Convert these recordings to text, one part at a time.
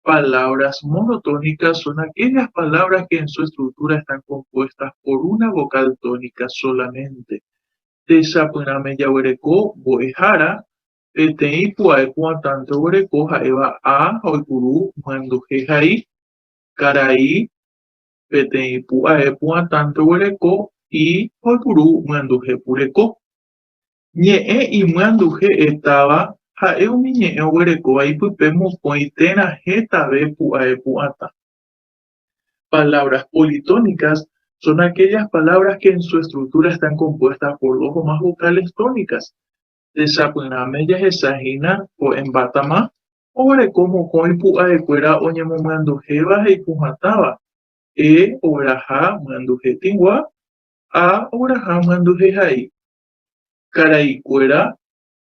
Palabras monotónicas son aquellas palabras que en su estructura están compuestas por una vocal tónica solamente. Tesapyname jaguereko mbo'ehára, peteĩ pu'ae oguereko ha'éva a oipuru myenduhe karai, peteĩ pu'ae oguereko y oipuru myenduhe. Ñe'ẽ imyenduhe táva ha'e umi ñe'ẽ oguerekóva ipype mokõi térã hetave pu'ae pu'atã. Palabras politónicas son aquellas palabras que en su estructura están compuestas por dos o más vocales tónicas. Tesapyname jahechahína ko'ẽmbátama oguereko mokõi pu'aekuéra oñemomyenduhéva heipuhãtáva. Ogueraha myenduhe tigua, a ogueraha myenduhe hai. Karaikuéra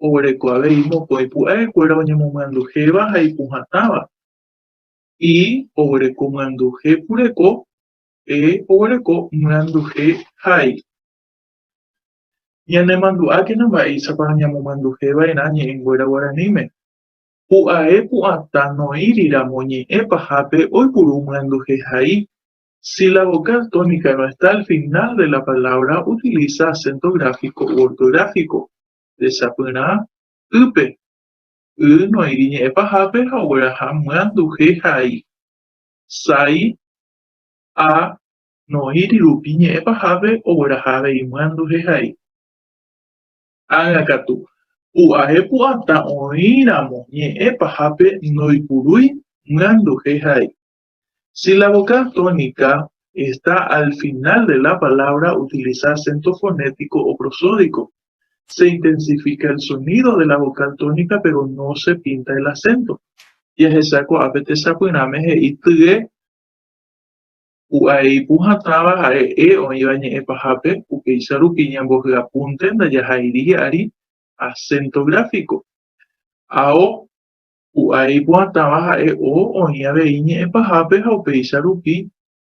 oguereko avei mokõi pu'aekuéra oñemomyenduhéva ha ipuhãtáva. Y oguereko myenduhe pureko, oguereko myenduhe hai. Ñanemandu'ákena mba'éichapa ñamomyenduhéva'erã ñe'ẽnguéra guaraníme. Pu'ae pu'atã noíramo ñe'ẽ pahápe oipuru myenduhe hai. Si la vocal tónica no está al final de la palabra, utiliza acento gráfico u ortográfico. Tesapyrã ype. Noíri ñe'ẽ pahápe ha ogueraha myenduhe hai. Sai, a noíri rupi ñe'ẽ pahápe ogueraha avei myenduhe hai. Ág̃akatu. Pu'ae pu'atã oĩramo ñe'ẽ pahápe noipurúi myenduhe hai. Si la vocal tónica está al final de la palabra, utiliza acento fonético o prosódico. Se intensifica el sonido de la vocal tónica, pero no se pinta el acento. Jahechakuaápe tesapyname he'i tygue pu'ae ipuhãtáva ha'e oĩva ñe'ẽ pahápe upéicha rupi ñambohyapúnte ndajahairi hi'ári acento gráfico. Ao pu'ae ipuhãtáva ha'e oĩ avei ñe'ẽ pahápe ha upéicha rupi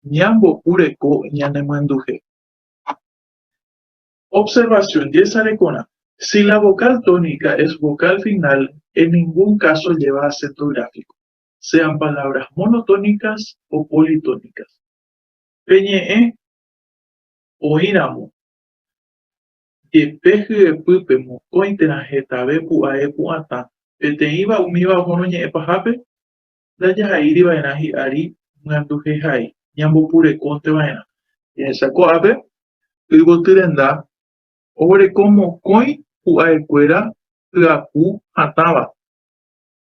ñambopureko ñanemyenduhe. Observación 10 arekórã. Si la vocal tónica es vocal final, en ningún caso lleva acento gráfico, sean palabras monotónicas o politónicas. Peñe'ẽ oĩramo jepehy'epýpe mokõi térã hetave pu'ae pu'atã peteĩva umíva ohóno ñe'ẽ pahápe ndajahairiva'erã hi'ári myenduhe hai ñambopurekónteva'erã. Jahechakuaápe yvoty renda oguereko mokõi pu'aekuéra hyapu hatãva.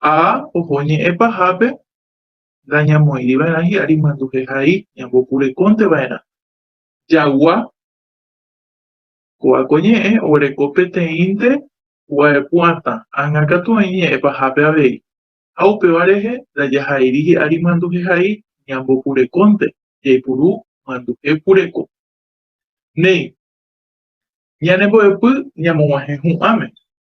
A oho ñe'ẽ pahápe ndañamoĩriva'erã hi'ári myenduhe hai ñambopurekónteva'erã. Jagua kóvako ñe'ẽ oguereko peteĩnte pu'ae pu'atã ág̃akatu oĩ ñe'ẽ pahápe avei. Ha upéva rehe ndajahairi hi'ári myenduhe hai ñambopurekónte jaipuru myenduhe pureko. Néi ñanembo'epy ñamog̃uahẽ hu'ãme.